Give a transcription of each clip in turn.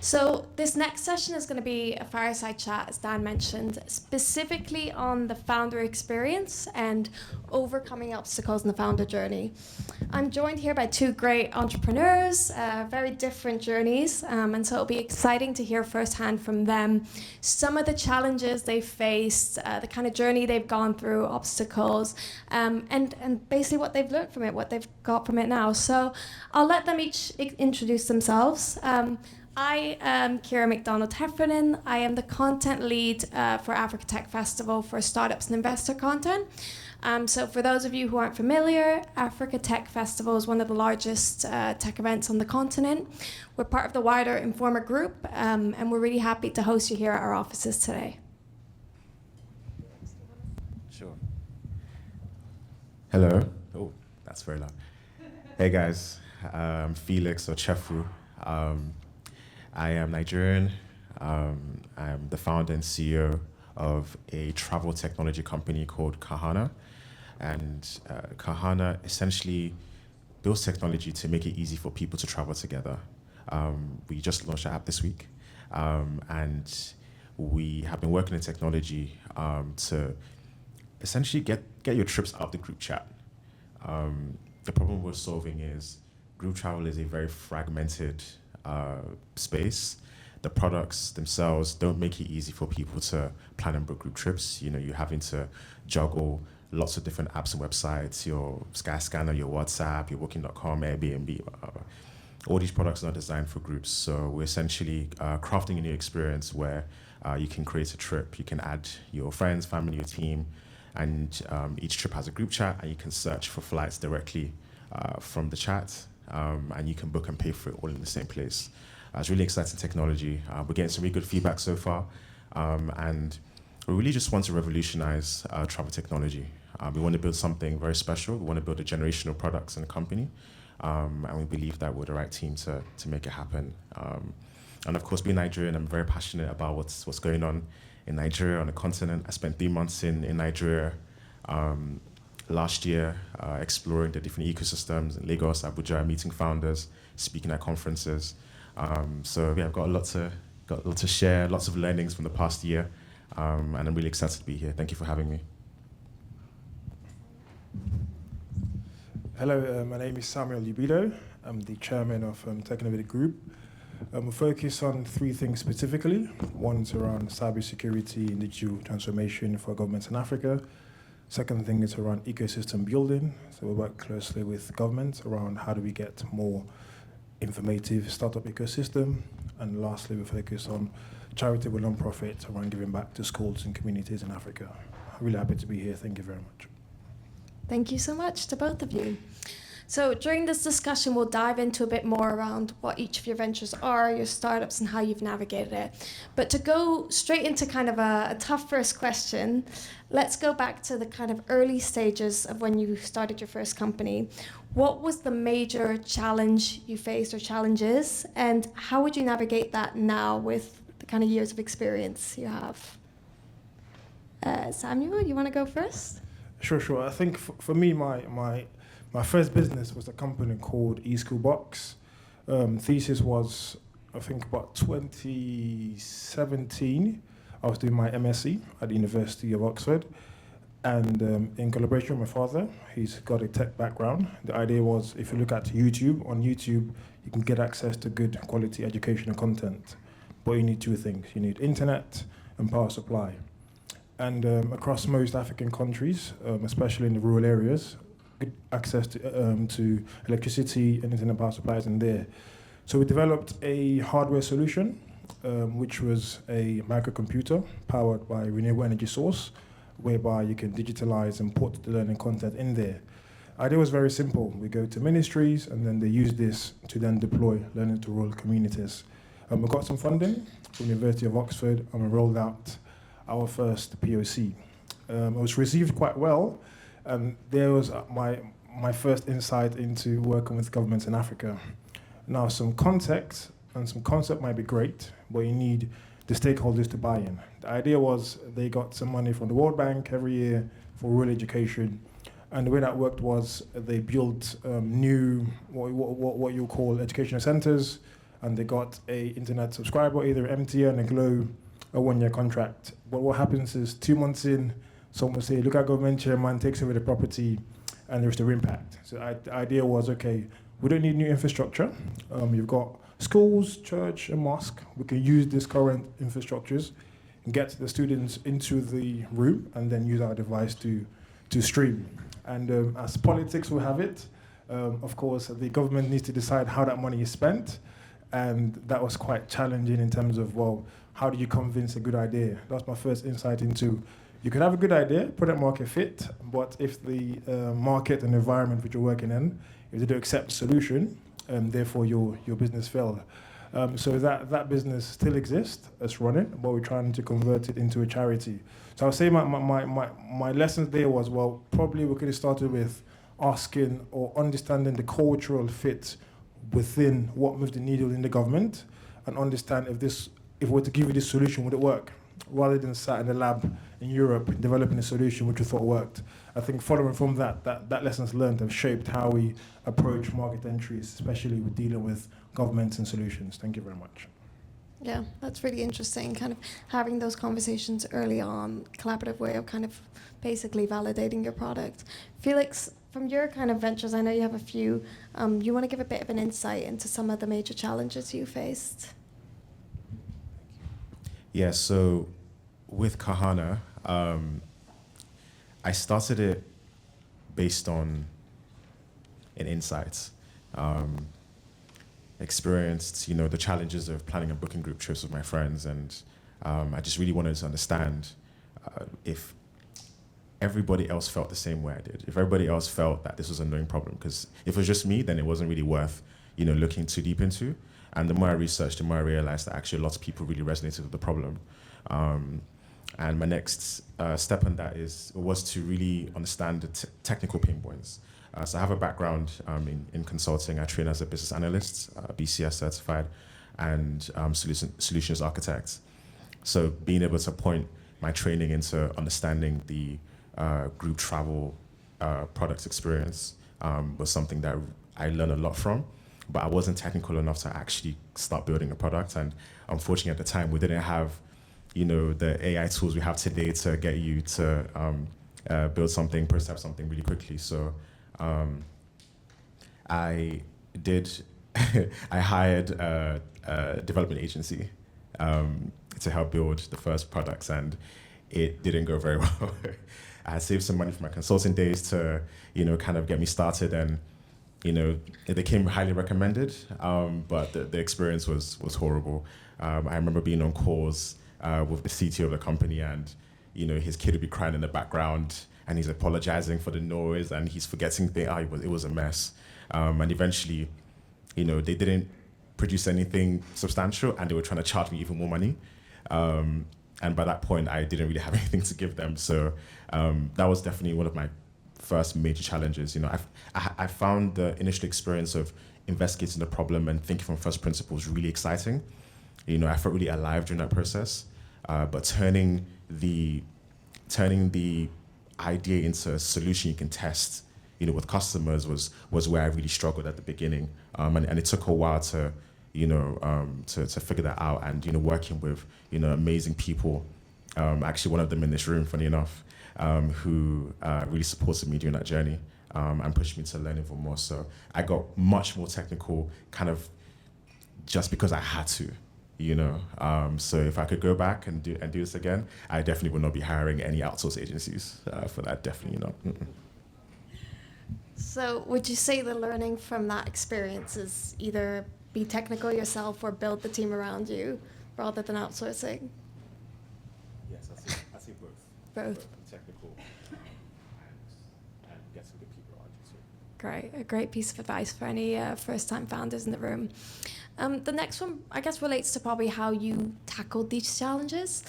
So this next session is going to be a fireside chat, as Dan mentioned, specifically on the founder experience and overcoming obstacles in the founder journey. I'm joined here by two great entrepreneurs, very different journeys, and so it'll be exciting to hear firsthand from them some of the challenges they've faced, the kind of journey they've gone through, obstacles, and basically what they've learned from it, what they've got from it now. So I'll let them each introduce themselves. I am Ciara McDonald Heffernan. I am the content lead for Africa Tech Festival for startups and investor content. So for those of you who aren't familiar, Africa Tech Festival is one of the largest tech events on the continent. We're part of the wider Informa group, and we're really happy to host you here at our offices today. Sure. Hello. Oh, that's very loud. Hey guys, I'm Felix Ochefu. I am Nigerian. I'm the founder and CEO of a travel technology company called Kahana. And Kahana essentially builds technology to make it easy for people to travel together. We just launched our app this week. And we have been working in technology to essentially get your trips out of the group chat. The problem we're solving is group travel is a very fragmented space. The products themselves don't make it easy for people to plan and book group trips. You know, you're having to juggle lots of different apps and websites, your Skyscanner, your WhatsApp, your Booking.com, Airbnb. All these products are not designed for groups. So we're essentially crafting a new experience where you can create a trip. You can add your friends, family, your team, and each trip has a group chat, and you can search for flights directly from the chat. And you can book and pay for it all in the same place. It's really exciting technology. We're getting some really good feedback so far. And we really just want to revolutionize travel technology. We want to build something very special. We want to build a generational products and a company. And we believe that we're the right team to make it happen. And of course, being Nigerian, I'm very passionate about what's going on in Nigeria, on the continent. I spent 3 months in Nigeria last year, exploring the different ecosystems in Lagos, Abuja, meeting founders, speaking at conferences. So yeah, I've got a lot to share, lots of learnings from the past year, and I'm really excited to be here. Thank you for having me. Hello, my name is Samuel Ubido. I'm the chairman of Techinnovate Group. We focus on 3 things specifically. One's around cybersecurity and digital transformation for governments in Africa. Second thing is around ecosystem building. So we work closely with governments around how do we get more informative startup ecosystem. And lastly, we focus on charitable non-profit around giving back to schools and communities in Africa. I'm really happy to be here. Thank you very much. Thank you so much to both of you. So during this discussion, we'll dive into a bit more around what each of your ventures are, your startups, and how you've navigated it. But to go straight into kind of a tough first question, let's go back to the kind of early stages of when you started your first company. What was the major challenge you faced or challenges, and how would you navigate that now with the kind of years of experience you have? Samuel, you want to go first? Sure. I think for me, my first business was a company called eSchoolBox. Thesis was, I think, about 2017. I was doing my MSc at the University of Oxford. And in collaboration with my father, he's got a tech background. The idea was, if you look at YouTube, on YouTube, you can get access to good quality educational content. But you need 2 things. You need internet and power supply. And across most African countries, especially in the rural areas, good access to electricity and internet power supplies in there. So we developed a hardware solution, which was a microcomputer powered by a renewable energy source, whereby you can digitalize and put the learning content in there. Idea was very simple. We go to ministries, and then they use this to then deploy learning to rural communities. We got some funding from the University of Oxford, and we rolled out our first POC. It was received quite well. And there was my first insight into working with governments in Africa. Now, some context and some concept might be great, but you need the stakeholders to buy in. The idea was they got some money from the World Bank every year for rural education. And the way that worked was they built new, what you call educational centers, and they got a internet subscriber, either MTN, a Glow, a 1-year contract. But what happens is 2 months in, someone will say, look at government chairman takes over the property, and there's the impact. So the idea was, okay, we don't need new infrastructure. You've got schools, church, and mosque. We can use these current infrastructures and get the students into the room and then use our device to stream. And as politics will have it, of course, the government needs to decide how that money is spent. And that was quite challenging in terms of, well, how do you convince a good idea? That's my first insight into, you could have a good idea, product market fit, but if the market and environment which you're working in, if they don't accept the solution, therefore your business failed. So that business still exists, it's running, but we're trying to convert it into a charity. So I would say my lessons there was, well, probably we could have started with asking or understanding the cultural fit within what moves the needle in the government, and understand if we were to give you this solution, would it work? Rather than sat in the lab in Europe developing a solution which we thought worked. I think following from that lessons learned have shaped how we approach market entries, especially with dealing with governments and solutions. Thank you very much. Yeah, that's really interesting, kind of having those conversations early on, collaborative way of kind of basically validating your product. Felix, from your kind of ventures, I know you have a few, you want to give a bit of an insight into some of the major challenges you faced? Yeah, so with Kahana, I started it based on an insight. Experienced, the challenges of planning and booking group trips with my friends, and I just really wanted to understand if everybody else felt the same way I did, if everybody else felt that this was a known problem, because if it was just me, then it wasn't really worth, looking too deep into. And the more I researched, the more I realized that actually lots of people really resonated with the problem. And my next step on that was to really understand the technical pain points. So I have a background in consulting. I train as a business analyst, BCS certified, and solutions architect. So being able to point my training into understanding the group travel product experience was something that I learned a lot from. But I wasn't technical enough to actually start building a product. And unfortunately, at the time, we didn't have, the AI tools we have today to get you to build something, prototype something really quickly. So I hired a development agency to help build the first products, and it didn't go very well. I saved some money from my consulting days to, kind of get me started, and it became highly recommended, but the experience was horrible. I remember being on calls with the CTO of the company, and his kid would be crying in the background, and he's apologizing for the noise, and he's forgetting things. It was a mess. And eventually, they didn't produce anything substantial, and they were trying to charge me even more money. And by that point, I didn't really have anything to give them. So that was definitely one of my first major challenges. I found the initial experience of investigating the problem and thinking from first principles really exciting. I felt really alive during that process. But turning the idea into a solution you can test, with customers was where I really struggled at the beginning. And it took a while to figure that out. And working with amazing people. Actually, one of them in this room, funny enough, who really supported me during that journey and pushed me to learn even more. So I got much more technical, kind of just because I had to, So if I could go back and do this again, I definitely would not be hiring any outsource agencies for that. Definitely not. Mm-mm. So would you say the learning from that experience is either be technical yourself or build the team around you rather than outsourcing? Yes, I see both. Both. Technical and getting good people around you too. Great, a great piece of advice for any first-time founders in the room. The next one, I guess, relates to probably how you tackled these challenges.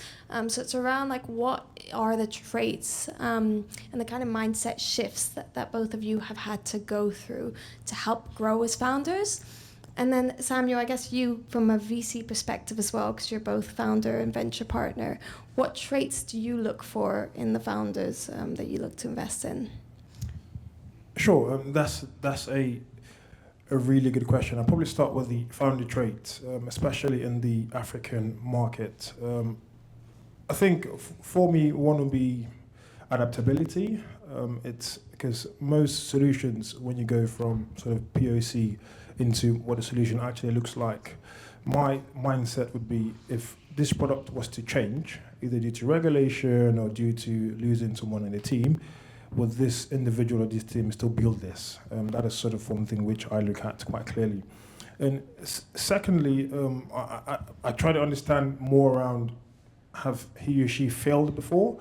So it's around what are the traits and the kind of mindset shifts that both of you have had to go through to help grow as founders. And then Samuel, I guess you, from a VC perspective as well, because you're both founder and venture partner, what traits do you look for in the founders that you look to invest in? Sure, that's a really good question. I'll probably start with the founder traits, especially in the African market. I think for me, one would be adaptability. It's because most solutions, when you go from sort of POC into what a solution actually looks like, my mindset would be if this product was to change, either due to regulation or due to losing someone in the team, would this individual or this team still build this? That is sort of one thing which I look at quite clearly. And secondly, I try to understand more around, have he or she failed before?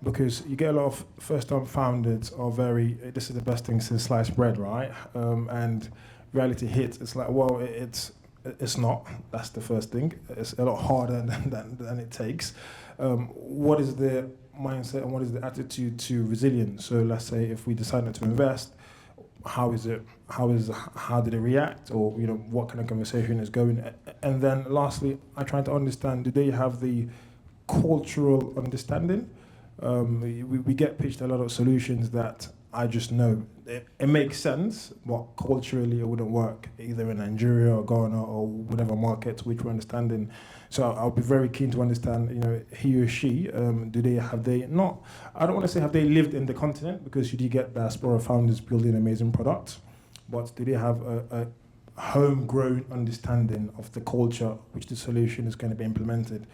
Because you get a lot of first-time founders are very, this is the best thing since sliced bread, right? And reality hits, it's like, well, it's not. That's the first thing. It's a lot harder than it takes. What is the mindset and what is the attitude to resilience? So let's say if we decided to invest, how did it react, or what kind of conversation is going? And then lastly, I try to understand, do they have the cultural understanding? We get pitched a lot of solutions that I just know it makes sense, but culturally it wouldn't work either in Nigeria or Ghana or whatever market which we're understanding. So I'll be very keen to understand, he or she, I don't want to say have they lived in the continent, because you do get diaspora founders building amazing products, but do they have a homegrown understanding of the culture which the solution is going to be implemented?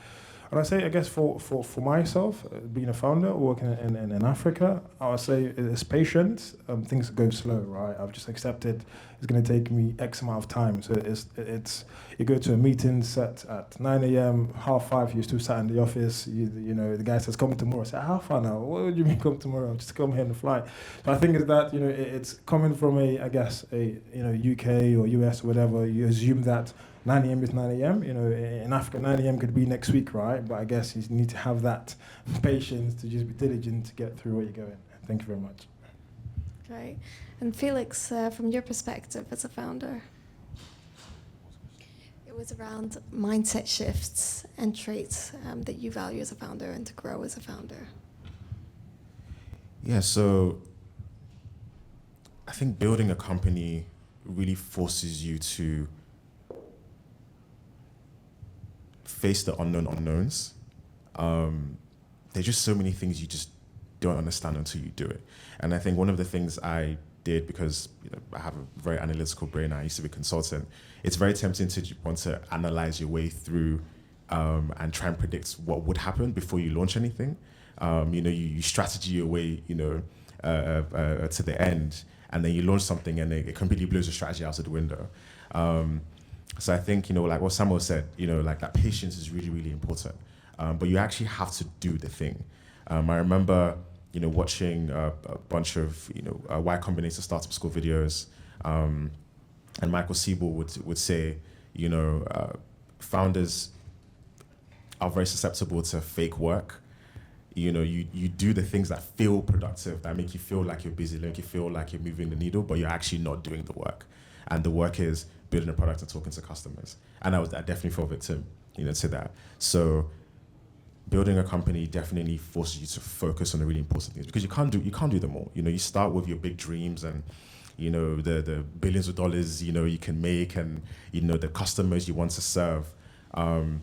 And I say, I guess for myself, being a founder working in Africa, I would say it's patience. Things go slow, right? I've just accepted it's going to take me X amount of time. So it's you go to a meeting set at 9 a.m., 5:30, you're still sat in the office. The guy says, come tomorrow. I say, how far now? What do you mean come tomorrow? Just come here on the flight. So I think it's that, it's coming from a UK or US or whatever, you assume that 9 a.m. is 9 a.m. In Africa, 9 a.m. could be next week, right? But I guess you need to have that patience to just be diligent to get through where you're going. Thank you very much. Great. And Felix, from your perspective as a founder? It was around mindset shifts and traits that you value as a founder and to grow as a founder. Yeah, so I think building a company really forces you to face the unknown unknowns. There's just so many things you just don't understand until you do it. And I think one of the things I did, because I have a very analytical brain, I used to be a consultant, it's very tempting to want to analyze your way through and try and predict what would happen before you launch anything. You strategy your way, to the end, and then you launch something and it completely blows the strategy out of the window. So I think, like what Samuel said, like that patience is really, really important. But you actually have to do the thing. I remember, watching a bunch of, Y Combinator startup school videos, and Michael Siebel would say, founders are very susceptible to fake work. You do the things that feel productive, that make you feel like you're busy, make you feel like you're moving the needle, but you're actually not doing the work. And the work is building a product and talking to customers. And I definitely fell victim, to that. So building a company definitely forces you to focus on the really important things, because you can't do them all. You start with your big dreams and the billions of dollars you can make, and the customers you want to serve, and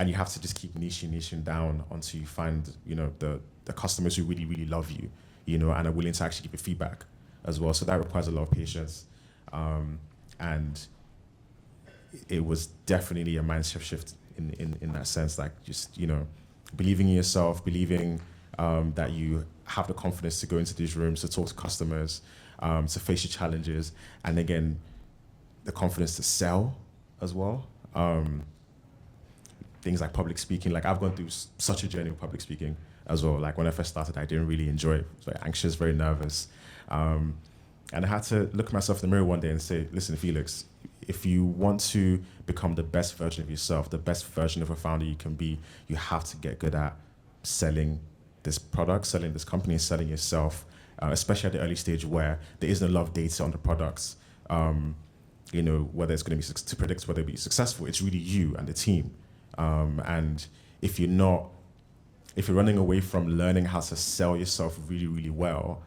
you have to just keep niching down until you find the customers who really, really love you, and are willing to actually give you feedback as well. So that requires a lot of patience, and it was definitely a mindset shift in that sense, like just believing in yourself, believing that you have the confidence to go into these rooms, to talk to customers, to face your challenges, and again, the confidence to sell as well. Things like public speaking, like I've gone through such a journey of public speaking as well. Like when I first started, I didn't really enjoy it. I was very anxious, very nervous. And I had to look at myself in the mirror one day and say, listen, Felix, if you want to become the best version of yourself, the best version of a founder you can be, you have to get good at selling this product, selling this company, and selling yourself, especially at the early stage where there isn't a lot of data on the products, whether it's going to be to predict whether it'll be successful. It's really you and the team. And if you're running away from learning how to sell yourself really, really well,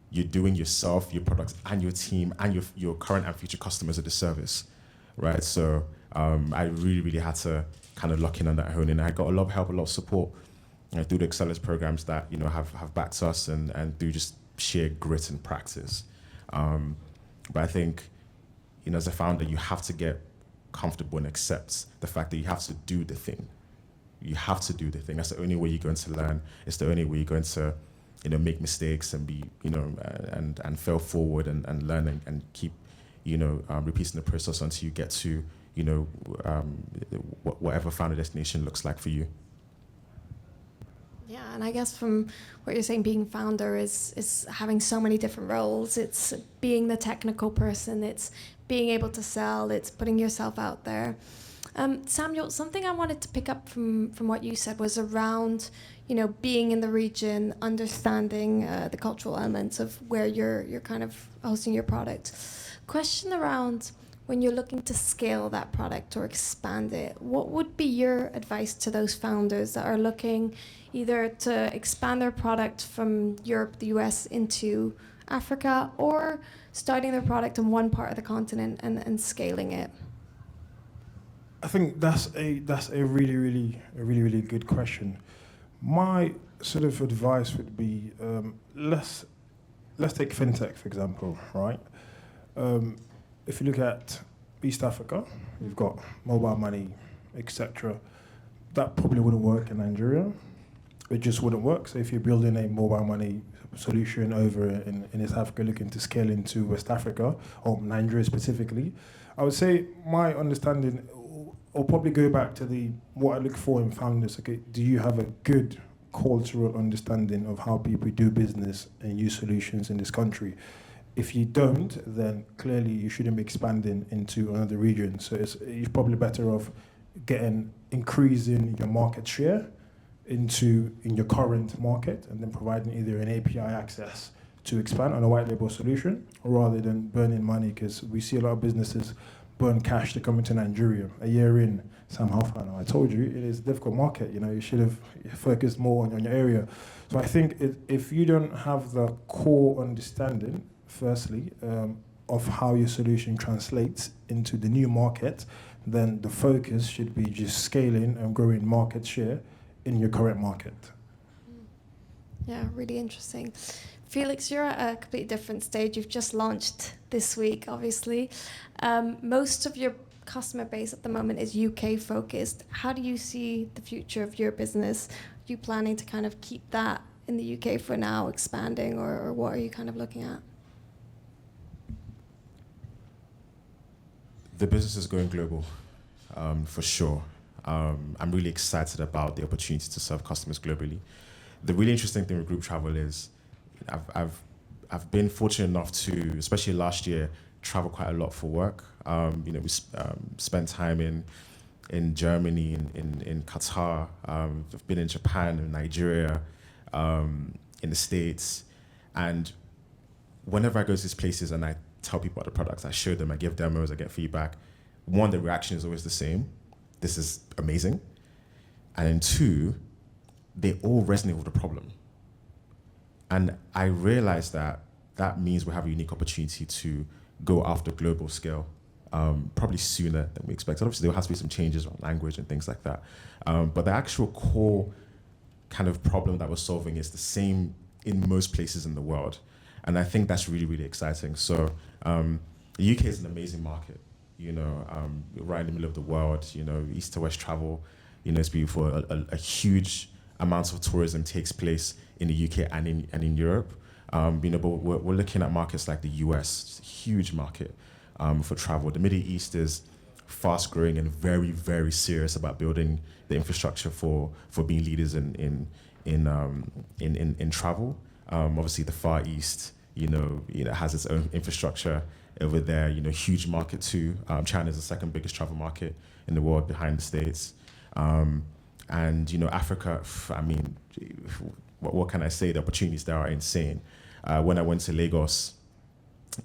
you're doing yourself, your products, and your team, and your current and future customers a disservice, right? So I really, really had to kind of lock in on that hone in. I got a lot of help, a lot of support through the Excellence programs that have backed us, and through just sheer grit and practice. But I think, as a founder, you have to get comfortable and accept the fact that you have to do the thing. You have to do the thing. That's the only way you're going to learn. It's the only way you're going to, make mistakes and be, and fail forward and learn and keep, repeating the process until you get to, whatever founder destination looks like for you. Yeah, and I guess from what you're saying, being founder is having so many different roles. It's being the technical person, it's being able to sell, it's putting yourself out there. Samuel, something I wanted to pick up from what you said was around, being in the region, understanding the cultural elements of where you're kind of hosting your product. Question around when you're looking to scale that product or expand it, what would be your advice to those founders that are looking either to expand their product from Europe, the US into Africa, or starting their product in one part of the continent and scaling it? I think that's a really good question. My sort of advice would be, let's take fintech for example, right? If you look at East Africa, you've got mobile money, etc. That probably wouldn't work in Nigeria. It just wouldn't work. So if you're building a mobile money solution over in East Africa, looking to scale into West Africa, or Nigeria specifically, I would say my understanding, I'll probably go back to what I look for in founders. Okay, do you have a good cultural understanding of how people do business and use solutions in this country? If you don't, then clearly you shouldn't be expanding into another region. So you're probably better off increasing your market share in your current market, and then providing either an API access to expand on a white label solution, rather than burning money, because we see a lot of businesses burn cash to come into Nigeria. A year in, Sam Heffernan, I told you, it is a difficult market. You should have focused more on your area. So I think if you don't have the core understanding, firstly, of how your solution translates into the new market, then the focus should be just scaling and growing market share in your current market. Yeah, really interesting. Felix, you're at a completely different stage. You've just launched this week, obviously. Most of your customer base at the moment is UK focused. How do you see the future of your business? Are you planning to kind of keep that in the UK for now, expanding, or what are you kind of looking at? The business is going global, for sure. I'm really excited about the opportunity to serve customers globally. The really interesting thing with group travel is I've been fortunate enough to, especially last year, travel quite a lot for work. We spent time in Germany, in Qatar. I've been in Japan, in Nigeria, in the States. And whenever I go to these places and I tell people about the products, I show them, I give demos, I get feedback. One, the reaction is always the same. This is amazing. And then two, they all resonate with the problem. And I realized that means we have a unique opportunity to go after global scale, probably sooner than we expected. Obviously, there has to be some changes on language and things like that. But the actual core kind of problem that we're solving is the same in most places in the world. And I think that's really, really exciting. So the UK is an amazing market. Right in the middle of the world, east to west travel, it's beautiful. A huge amount of tourism takes place in the UK and in Europe. But we're looking at markets like the US, huge market for travel. The Middle East is fast growing and very, very serious about building the infrastructure for being leaders in travel. Obviously, the Far East, has its own infrastructure over there. Huge market too. China is the second biggest travel market in the world behind the States. And Africa, I mean, what can I say? The opportunities there are insane. When I went to Lagos,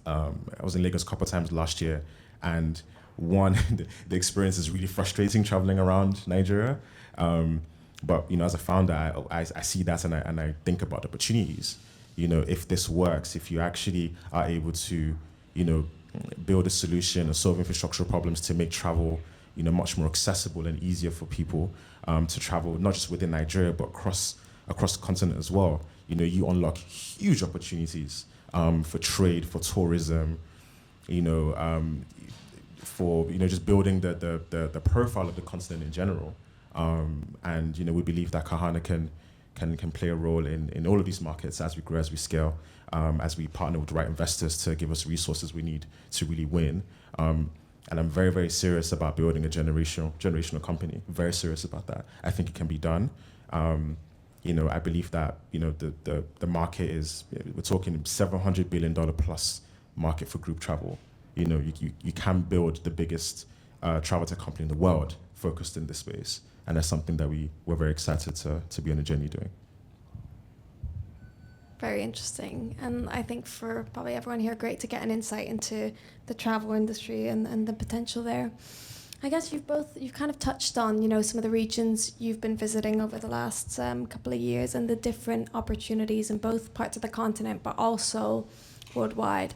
I was in Lagos a couple of times last year, and one, the experience is really frustrating traveling around Nigeria. But as a founder, I see that and I think about opportunities. if this works, if you actually are able to, build a solution or solve infrastructural problems to make travel, much more accessible and easier for people to travel, not just within Nigeria, but across the continent as well. You unlock huge opportunities for trade, for tourism, for just building the profile of the continent in general. And we believe that Kahana can play a role in all of these markets as we grow, as we scale, as we partner with the right investors to give us resources we need to really win. And I'm very, very serious about building a generational company. Very serious about that. I think it can be done. I believe that the market is, we're talking $700 billion plus market for group travel. You can build the biggest travel tech company in the world focused in this space, and that's something that we're very excited to be on a journey doing. Very interesting, and I think for probably everyone here, great to get an insight into the travel industry and the potential there. I guess you've kind of touched on some of the regions you've been visiting over the last couple of years and the different opportunities in both parts of the continent, but also worldwide.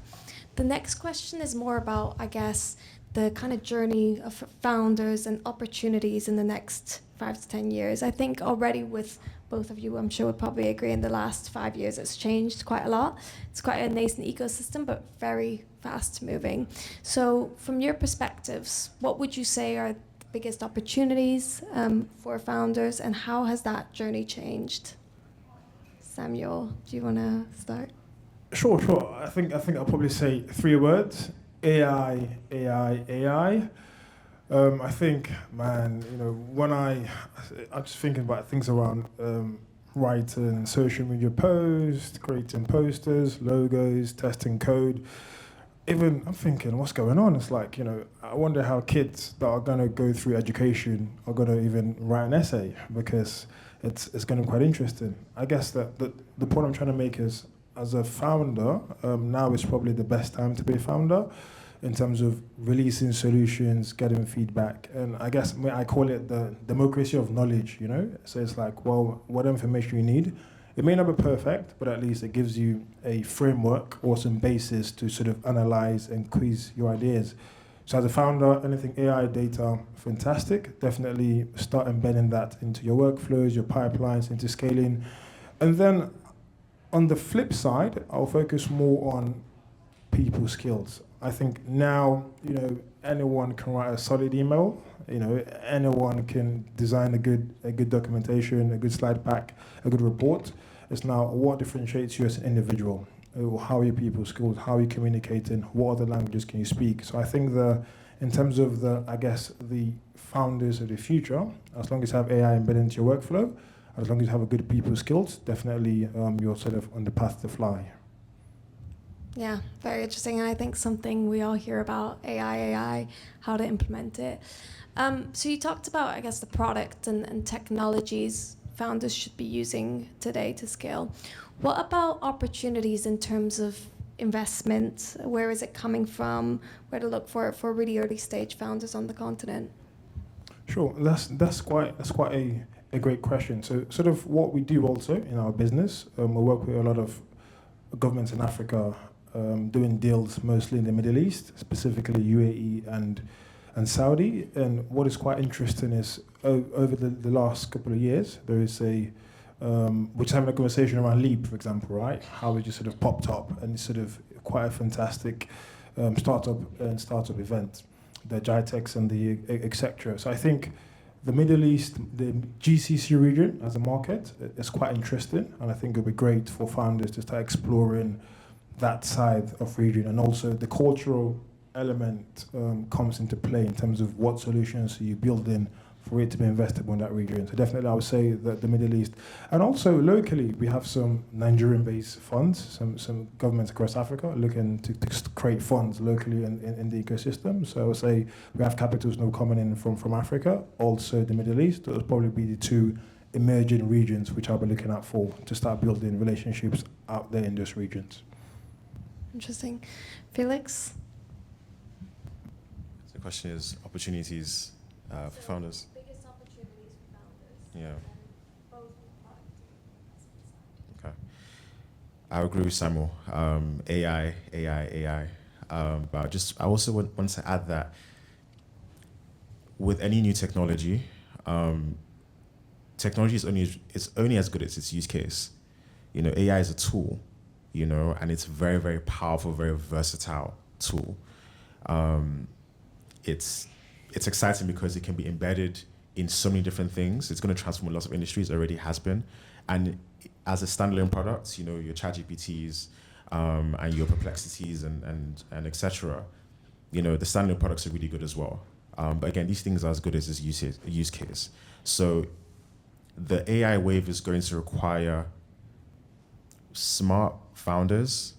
The next question is more about, I guess, the kind of journey of founders and opportunities in the next 5 to 10 years. I think already with both of you, I'm sure would probably agree, in the last 5 years it's changed quite a lot. It's quite a nascent ecosystem, but very fast moving. So from your perspectives, what would you say are the biggest opportunities for founders, and how has that journey changed? Samuel, do you want to start? Sure. I think I'll probably say 3 words: AI. I think, man, when I'm just thinking about things around writing social media posts, creating posters, logos, testing code. Even I'm thinking, what's going on? It's like, I wonder how kids that are going to go through education are going to even write an essay, because it's going to be quite interesting. I guess that the point I'm trying to make is, as a founder, now is probably the best time to be a founder in terms of releasing solutions, getting feedback. And I guess I call it the democracy of knowledge, So it's like, well, what information you need. It may not be perfect, but at least it gives you a framework or some basis to sort of analyze and quiz your ideas. So as a founder, anything AI data, fantastic. Definitely start embedding that into your workflows, your pipelines, into scaling. And then on the flip side, I'll focus more on people skills. I think now, anyone can write a solid email. Anyone can design a good documentation, a good slide pack, a good report. It's now what differentiates you as an individual. How are your people skilled? How are you communicating? What other languages can you speak? So I think in terms of the founders of the future, as long as you have AI embedded into your workflow, as long as you have a good people skills, definitely you're sort of on the path to fly. Yeah, very interesting. And I think something we all hear about, AI, how to implement it. So you talked about, I guess, the product and technologies founders should be using today to scale. What about opportunities in terms of investment? Where is it coming from? Where to look for really early stage founders on the continent? Sure, that's quite a great question. So sort of what we do also in our business, we work with a lot of governments in Africa, doing deals mostly in the Middle East, specifically UAE and Saudi. And what is quite interesting is over the last couple of years, there is we're just having a conversation around Leap, for example, right? How it just sort of popped up, and it's sort of quite a fantastic startup event, the GITEX and the etc. So I think the Middle East, the GCC region as a market is quite interesting, and I think it would be great for founders to start exploring that side of region. And also the cultural element comes into play in terms of what solutions you build in for it to be investable in that region. So definitely I would say that the Middle East. And also locally, we have some Nigerian-based funds, some governments across Africa looking to create funds locally in the ecosystem. So I would say we have capitals now coming in from Africa, also the Middle East. Those will probably be the 2 emerging regions which I'll be looking out for to start building relationships out there in those regions. Interesting. Felix? So the question is opportunities for founders. Biggest opportunities for founders. Yeah. Both product and I agree with Samuel. AI. But I also want to add that with any new technology, technology is only as good as its use case. You know, AI is a tool, you know, and it's very, very powerful, very versatile tool. It's exciting because it can be embedded in so many different things. It's going to transform lots of industries, already has been. And as a standalone product, you know, your ChatGPTs and your Perplexities and etc., you know, the standalone products are really good as well. But again, these things are as good as its use case. So the AI wave is going to require smart founders,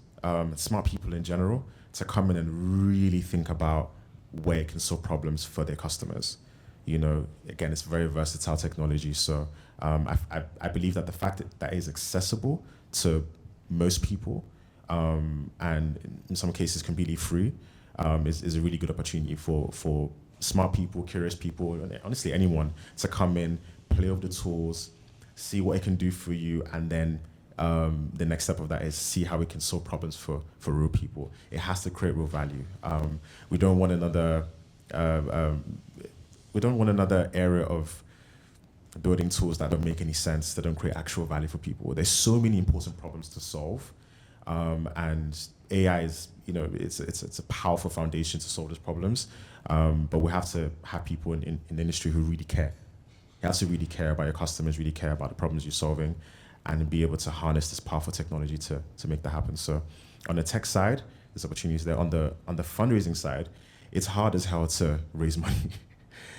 smart people in general, to come in and really think about where it can solve problems for their customers. You know, again, it's very versatile technology. So I believe that the fact that it is accessible to most people, and in some cases completely free, is a really good opportunity for smart people, curious people, and honestly anyone to come in, play with the tools, see what it can do for you, and then the next step of that is see how we can solve problems for real people. It has to create real value. We don't want another area of building tools that don't make any sense, that don't create actual value for people. There's so many important problems to solve, and AI is, you know, it's a powerful foundation to solve those problems. But we have to have people in the industry who really care. You have to really care about your customers, really care about the problems you're solving, and be able to harness this powerful technology to make that happen. So on the tech side, there's opportunities there. On the fundraising side, it's hard as hell to raise money.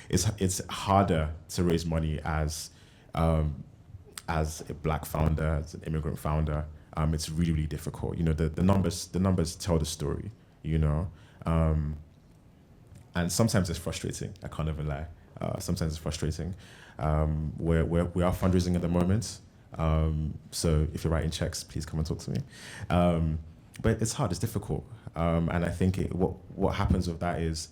It's harder to raise money as a Black founder, as an immigrant founder. It's really, really difficult. You know, the numbers tell the story, you know. And sometimes it's frustrating. I can't even lie. Sometimes it's frustrating. We are fundraising at the moment. So if you're writing checks, please come and talk to me. But it's hard, it's difficult. And I think what happens with that is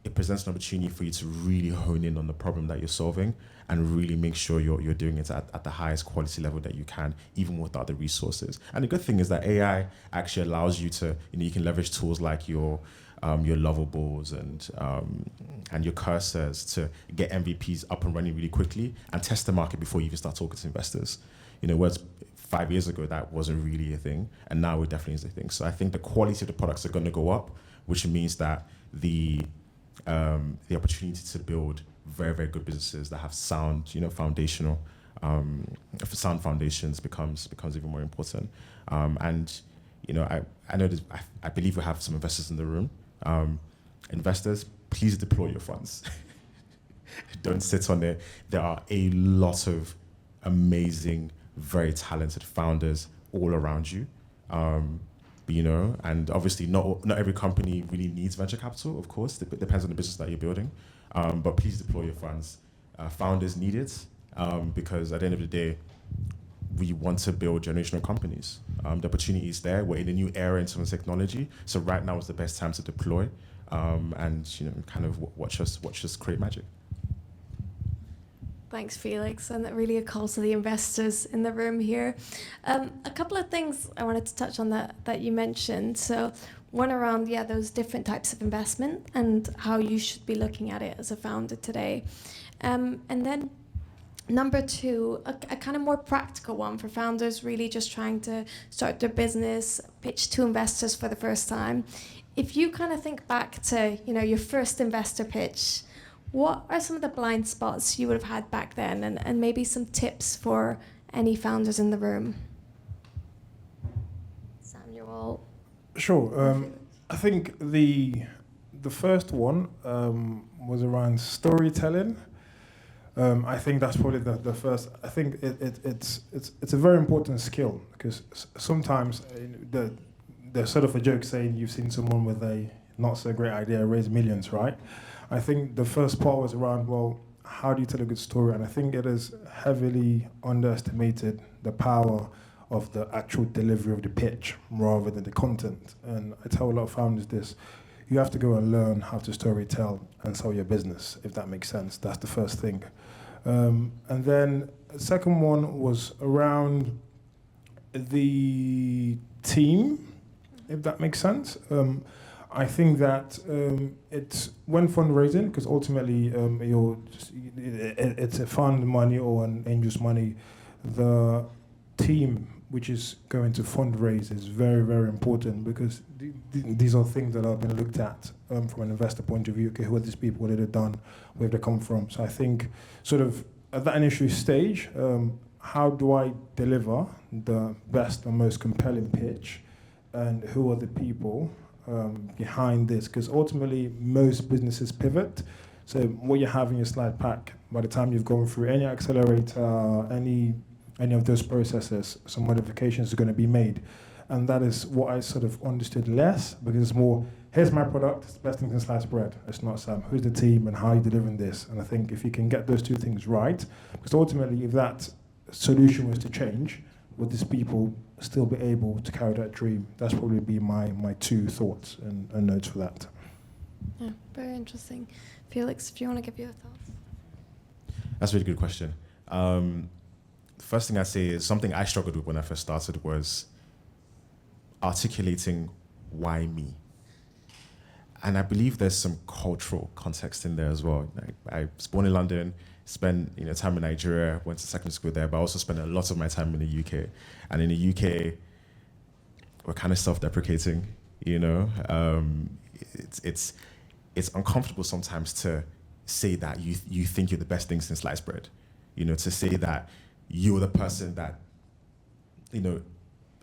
it presents an opportunity for you to really hone in on the problem that you're solving and really make sure you're doing it at the highest quality level that you can, even without the resources. And the good thing is that AI actually allows you to, you know, you can leverage tools like your lovables and your cursors to get MVPs up and running really quickly and test the market before you even start talking to investors. You know, whereas 5 years ago that wasn't really a thing, and now it definitely is a thing. So I think the quality of the products are going to go up, which means that the opportunity to build very, very good businesses that have sound, you know, foundational, sound foundations becomes even more important. And you know, I know I believe we have some investors in the room. Investors, please deploy your funds. Don't sit on it. There are a lot of amazing, very talented founders all around you. You know, and obviously not every company really needs venture capital, of course. It depends on the business that you're building. But please deploy your funds. Founders need it because at the end of the day, we want to build generational companies. The opportunity is there. We're in a new era in terms of technology. So right now is the best time to deploy and, you know, kind of watch us create magic. Thanks, Felix, and really a call to the investors in the room here. A couple of things I wanted to touch on that you mentioned. So one around, those different types of investment and how you should be looking at it as a founder today. And then number two, a kind of more practical one for founders really just trying to start their business, pitch to investors for the first time. If you kind of think back to, you know, your first investor pitch, what are some of the blind spots you would have had back then, and maybe some tips for any founders in the room? Samuel? Sure. I think the first one was around storytelling. I think that's probably the first. I think it's a very important skill because sometimes there's sort of a joke saying you've seen someone with a not so great idea raise millions, right? I think the first part was around, well, how do you tell a good story? And I think it is heavily underestimated the power of the actual delivery of the pitch rather than the content. And I tell a lot of founders this, you have to go and learn how to storytell and sell your business, if that makes sense. That's the first thing. And then the second one was around the team, if that makes sense. I think that it's when fundraising, because ultimately it's a fund money or an angel's money. The team which is going to fundraise is very, very important, because these are things that have been looked at from an investor point of view. Okay, who are these people? What have they done? Where have they come from? So I think sort of at that initial stage, how do I deliver the best and most compelling pitch, and who are the people behind this? Because ultimately, most businesses pivot. So what you have in your slide pack, by the time you've gone through any accelerator, any of those processes, some modifications are going to be made. And that is what I sort of understood less, because it's more, here's my product, it's the best thing since sliced bread. It's not Sam, who's the team and how are you delivering this? And I think if you can get those two things right, because ultimately if that solution was to change, would these people still be able to carry that dream? That's probably be my two thoughts and notes for that. Yeah, very interesting. Felix, if you want to give your thoughts. That's a really good question. First thing I say is something I struggled with when I first started was articulating why me. And I believe there's some cultural context in there as well. I was born in London, spent time in Nigeria, went to secondary school there, but I also spent a lot of my time in the UK. And in the UK, we're kind of self-deprecating, It's uncomfortable sometimes to say that you think you're the best thing since sliced bread, to say that you're the person that,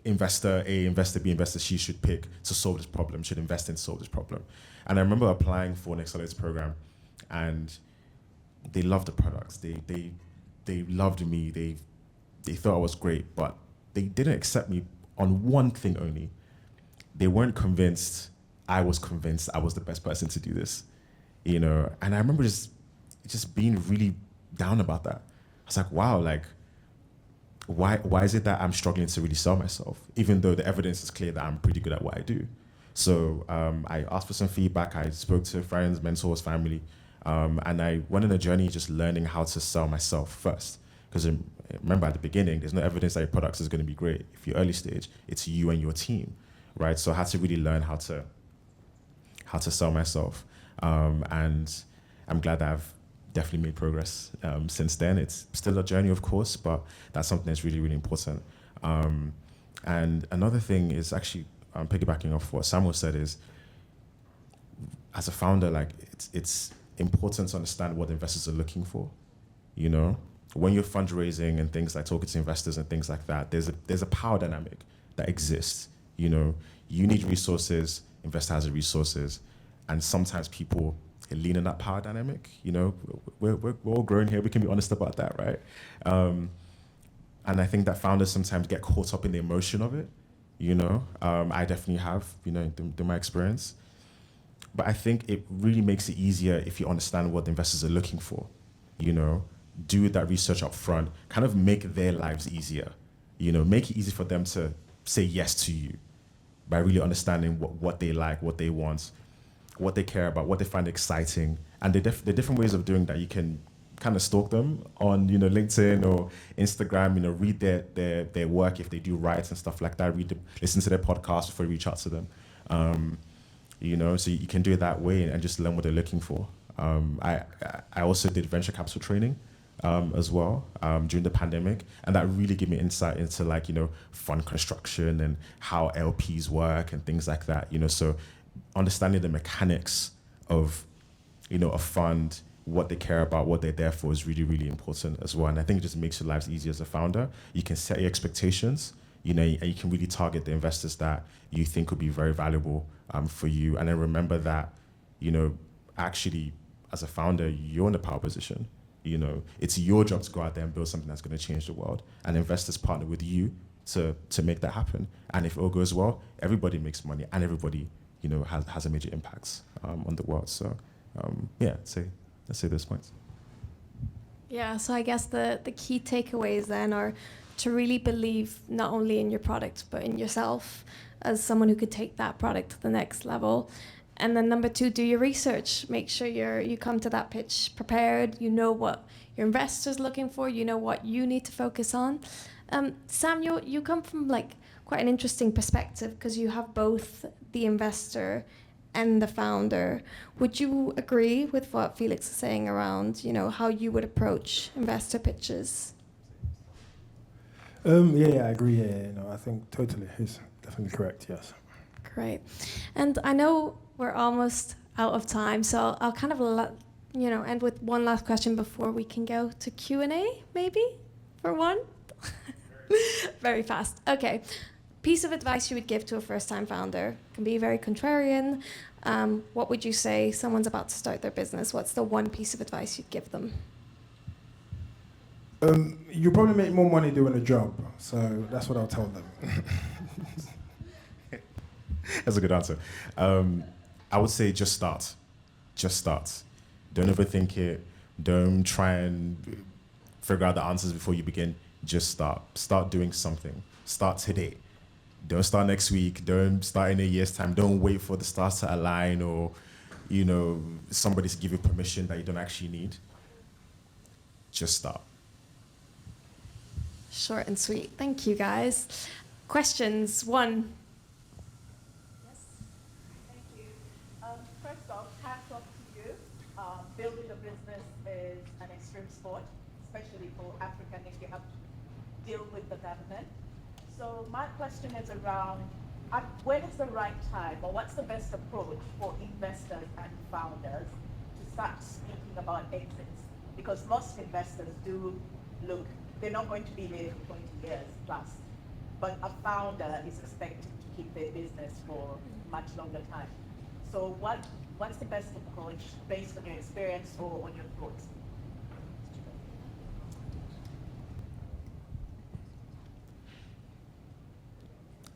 investor A, investor B, investor C should pick to solve this problem, should invest in to solve this problem. And I remember applying for an accelerator program, and they loved the products. They loved me. They thought I was great, but they didn't accept me on one thing only. They weren't convinced I was convinced I was the best person to do this, And I remember just being really down about that. I was like, wow, why is it that I'm struggling to really sell myself, even though the evidence is clear that I'm pretty good at what I do? So I asked for some feedback. I spoke to friends, mentors, family, and I went on a journey just learning how to sell myself first. Because remember, at the beginning, there's no evidence that your product is going to be great. If you're early stage, it's you and your team, right? So I had to really learn how to sell myself, and I'm glad that I've definitely made progress since then. It's still a journey, of course, but that's something that's really, really important. And another thing is actually piggybacking off what Samuel said is, as a founder, it's important to understand what investors are looking for. When you're fundraising and things like talking to investors and things like that, there's a power dynamic that exists. You need resources, investor has the resources, and sometimes people lean on that power dynamic. We're all growing here. We can be honest about that, right? And I think that founders sometimes get caught up in the emotion of it. I definitely have, through my experience. But I think it really makes it easier if you understand what the investors are looking for. Do that research up front, kind of make their lives easier. Make it easy for them to say yes to you by really understanding what they like, what they want, what they care about, what they find exciting, and the different ways of doing that. You can kind of stalk them on LinkedIn or Instagram. Read their work if they do write and stuff like that. Listen to their podcast before you reach out to them. So you can do it that way and just learn what they're looking for. I also did venture capital training as well during the pandemic, and that really gave me insight into fund construction and how LPs work and things like that. So understanding the mechanics of a fund, what they care about, what they're there for, is really, really important as well. And I think it just makes your lives easier as a founder. You can set your expectations, and you can really target the investors that you think would be very valuable for you. And then remember that, actually, as a founder, you're in a power position. It's your job to go out there and build something that's going to change the world. And investors partner with you to make that happen. And if it all goes well, everybody makes money, and everybody, has a major impact on the world. So, let's say those points. Yeah, so I guess the key takeaways then are to really believe not only in your product, but in yourself as someone who could take that product to the next level. And then number 2, do your research. Make sure you come to that pitch prepared. You know what your investor's looking for. You know what you need to focus on. Samuel, you come from like quite an interesting perspective because you have both the investor and the founder. Would you agree with what Felix is saying around, how you would approach investor pitches? Yeah, I agree. Yeah, I think totally. He's definitely correct. Yes. Great. And I know we're almost out of time, so I'll kind of end with one last question before we can go to Q&A, maybe, for one? Very fast. Okay. Piece of advice you would give to a first-time founder. Can be very contrarian. What would you say? Someone's about to start their business. What's the one piece of advice you'd give them? You probably make more money doing a job, so that's what I'll tell them. That's a good answer. I would say just start. Just start. Don't overthink it. Don't try and figure out the answers before you begin. Just start. Start doing something. Start today. Don't start next week. Don't start in a year's time. Don't wait for the stars to align or, somebody to give you permission that you don't actually need. Just start. Short and sweet. Thank you, guys. Questions? One. Yes. Thank you. First off, hats off to you. Building a business is an extreme sport, especially for African if you have to deal with the government. So my question is around when is the right time or what's the best approach for investors and founders to start speaking about exits? Because most investors do look, they're not going to be there for 20 years plus, but a founder is expected to keep their business for much longer time. So what's the best approach based on your experience or on your thoughts?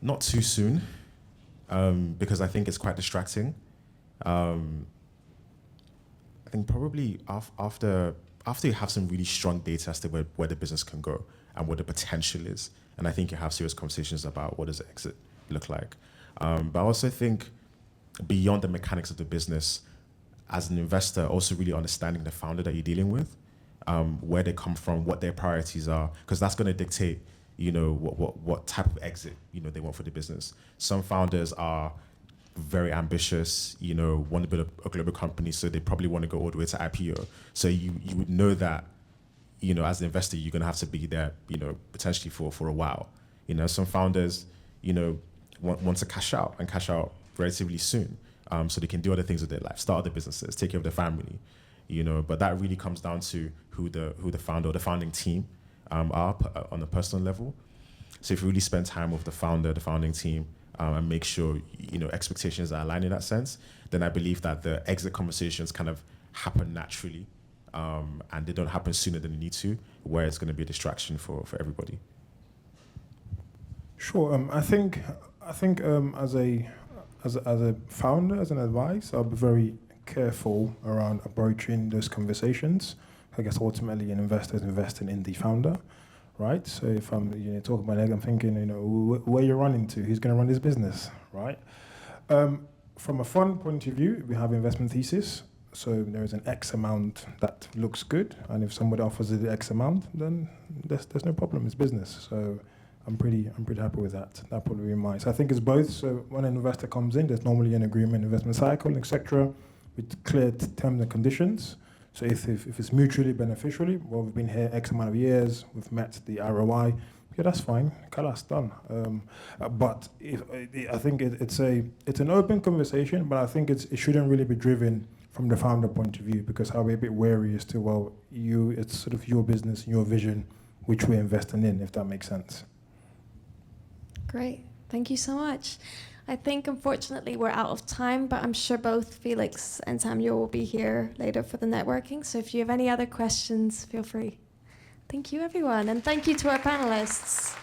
Not too soon, because I think it's quite distracting. I think probably after you have some really strong data as to where the business can go and what the potential is, and I think you have serious conversations about what does the exit look like. But I also think beyond the mechanics of the business, as an investor, also really understanding the founder that you're dealing with, where they come from, what their priorities are, because that's going to dictate what type of exit they want for the business. Some founders are very ambitious, want to build a global company, so they probably want to go all the way to IPO. So you would know that, as an investor, you're going to have to be there, potentially for a while. Some founders, want to cash out relatively soon, so they can do other things with their life, start other businesses, take care of their family, But that really comes down to who the founder or the founding team are on a personal level. So if you really spend time with the founder, the founding team, and make sure expectations are aligned in that sense, then I believe that the exit conversations kind of happen naturally, and they don't happen sooner than they need to, where it's going to be a distraction for everybody. Sure. I think as a founder, as an advice, I'll be very careful around approaching those conversations. I guess ultimately an investor is investing in the founder, right? So if I'm talking about it, I'm thinking, where you're running to, who's going to run this business, right? From a fund point of view, we have investment thesis. So there is an X amount that looks good, and if somebody offers it the X amount, then there's no problem. It's business. So I'm pretty happy with that. That probably be mine. So I think it's both. So when an investor comes in, there's normally an agreement, investment cycle, etc., with clear terms and conditions. So if it's mutually beneficial, well, we've been here X amount of years, we've met the ROI, yeah, that's fine. Kalas, done. But I think it's an open conversation, but I think it shouldn't really be driven from the founder point of view, because I'll be a bit wary as to, it's sort of your business, your vision, which we're investing in, if that makes sense. Great. Thank you so much. I think, unfortunately, we're out of time, but I'm sure both Felix and Samuel will be here later for the networking. So if you have any other questions, feel free. Thank you, everyone. And thank you to our panelists.